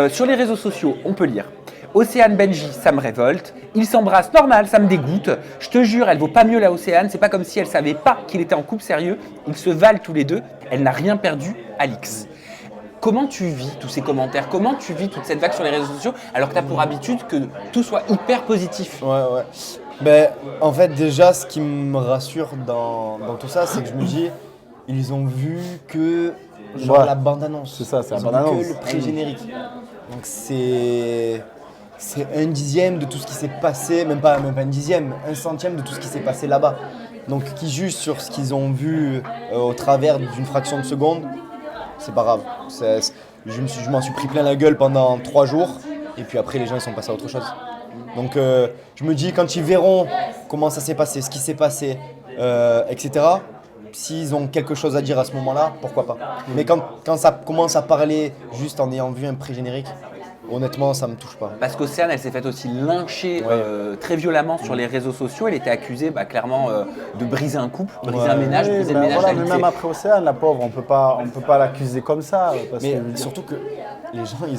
Sur les réseaux sociaux, on peut lire. Océane Benji, ça me révolte. Ils s'embrassent, normal, ça me dégoûte. Je te jure, elle vaut pas mieux la Océane. C'est pas comme si elle savait pas qu'il était en couple sérieux. Ils se valent tous les deux. Elle n'a rien perdu, Alix. Comment tu vis tous ces commentaires? Comment tu vis toute cette vague sur les réseaux sociaux alors que tu as pour habitude que tout soit hyper positif? Ouais. Ben, en fait, déjà, ce qui me rassure dans tout ça, c'est que je me dis, ils ont vu que la bande-annonce. C'est ça, c'est la Ils ont vu bande-annonce. que le pré-générique. Donc c'est un dixième de tout ce qui s'est passé, même pas un dixième, un centième de tout ce qui s'est passé là-bas. Donc qui jugent sur ce qu'ils ont vu au travers d'une fraction de seconde, c'est pas grave. Je m'en suis pris plein la gueule pendant 3 jours et puis après les gens ils sont passés à autre chose. Donc je me dis quand ils verront comment ça s'est passé, ce qui s'est passé, etc. S'ils ont quelque chose à dire à ce moment-là, pourquoi pas. Mais quand ça commence à parler juste en ayant vu un pré-générique, honnêtement, ça me touche pas. Parce qu'Océane, elle s'est faite aussi lyncher très violemment sur les réseaux sociaux. Elle était accusée clairement de briser un couple, briser un ménage, Oui, briser ben le ménage voilà, mais d'Alix. même après Océane, la pauvre, on peut pas l'accuser comme ça. Parce Mais que, surtout que les gens, ils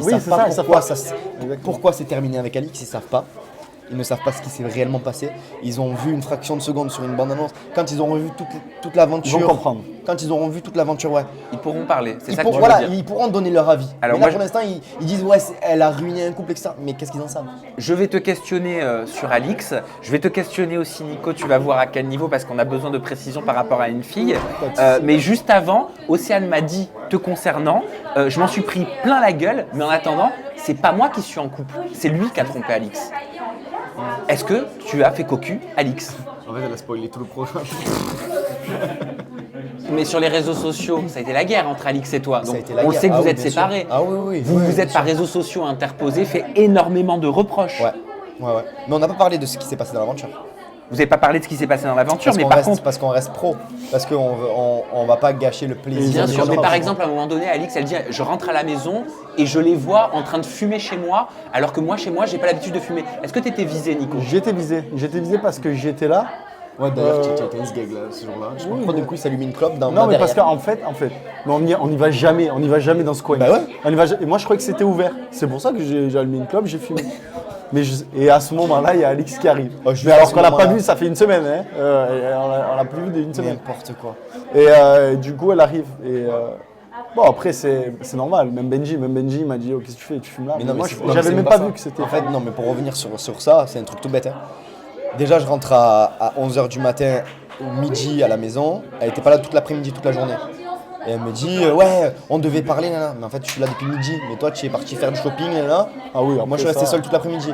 Oui, savent c'est pas ça, ils savent pourquoi, pas. pourquoi c'est terminé avec Alix, ils savent pas. Ils ne savent pas ce qui s'est réellement passé. Ils ont vu une fraction de seconde sur une bande-annonce. Quand ils auront vu toute l'aventure, Ils vont comprendre. Quand ils auront vu toute l'aventure, ouais. Ils pourront parler, c'est Ils, ça que pour- tu veux voilà, dire. ils pourront donner leur avis. Alors mais là, moi, pour l'instant, ils disent ouais, elle a ruiné un couple, etc. Mais qu'est-ce qu'ils en savent? Je vais te questionner sur Alix. Je vais te questionner aussi, Nico. Tu vas voir à quel niveau parce qu'on a besoin de précision par rapport à une fille. Mais juste avant, Océane m'a dit, te concernant, je m'en suis pris plein la gueule. Mais en attendant, c'est pas moi qui suis en couple. C'est lui qui a trompé Alix. Est-ce que tu as fait cocu, Alix? En fait, elle a spoilé tout le prochain. Mais sur les réseaux sociaux, ça a été la guerre entre Alix et toi. Ça a Donc, été la on guerre. sait que Ah vous oui, êtes bien sûr. séparés. Ah oui. Vous Ouais, vous bien êtes par sûr. réseaux sociaux interposés, fait énormément de reproches. Ouais. Mais on n'a pas parlé de ce qui s'est passé dans l'aventure. Vous n'avez pas parlé de ce qui s'est passé dans l'aventure, mais Parce qu'on reste pro. Parce qu'on va pas gâcher le plaisir. bien des sûr, gens. mais par exemple, à un moment donné, Alix, elle dit je rentre à la maison et je les vois en train de fumer chez moi, alors que moi, chez moi, j'ai pas l'habitude de fumer. Est-ce que tu étais visé, Nico? J'étais visé parce que j'étais là. Ouais, d'ailleurs, tu étais ce gag là, ce jour-là. Je crois d'un coup, il s'allume une clope dans Non, mais derrière. parce qu'en fait, mais on y va jamais dans ce coin. Bah ouais. Et moi, je croyais que c'était ouvert. C'est pour ça que j'ai allumé une clope, j'ai fumé. Et à ce moment-là, il y a Alix qui arrive. Oh, je Mais vais à alors ce qu'on l'a pas moment-là. vu, ça fait une semaine. Hein. On l'a plus vu d'une semaine. N'importe quoi. Et du coup, elle arrive. Bon, après, c'est normal. Même Benji m'a dit, oh, qu'est-ce que tu fais? Tu fumes là? Mais non, moi, mais c'est- j'avais c'est même pas pas ça. vu que c'était. En fait, non, mais pour revenir sur ça, c'est un truc tout bête. Hein. Déjà, je rentre à 11h du matin, au midi à la maison. Elle était pas là toute l'après-midi, toute la journée. Et elle me dit, ouais, on devait parler, nana. Mais en fait, je suis là depuis midi. Mais toi, tu es parti faire du shopping, nana. Ah oui, Moi, je suis resté ça- seul toute l'après-midi.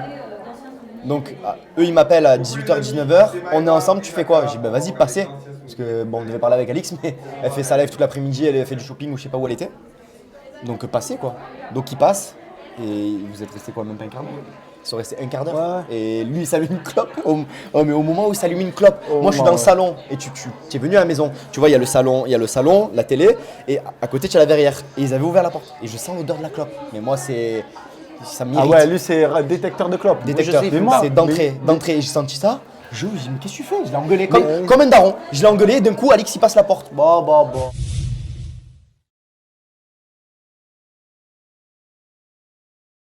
Donc, eux, ils m'appellent à 18h, 19h. On est ensemble, tu fais quoi? J'ai dit, bah vas-y, passez. Parce que, bon, on devait parler avec Alix, mais elle fait sa live toute l'après-midi, elle a fait du shopping ou je sais pas où elle était. Donc, passez, quoi. Donc, il passe. Et vous êtes resté quoi, même pas un quart d'heure? Ils sont restés un quart d'heure. Ouais. Et lui, il s'allume une clope. Mais au moment où il s'allume une clope, moi, je suis moment, dans le ouais. salon. Et tu es venu à la maison. Tu vois, il y a le salon, la télé. Et à côté, tu as la verrière. Et ils avaient ouvert la porte. Et je sens l'odeur de la clope. Mais moi, ça Ah m'irrite. ouais, lui, c'est détecteur de clope. Détecteur, je sais, Mais moi, c'est d'entrée. Et j'ai senti ça. Je dis, mais qu'est-ce que tu fais? Je l'ai engueulé comme un daron. Je l'ai engueulé et d'un coup, Alix, il passe la porte. Bah.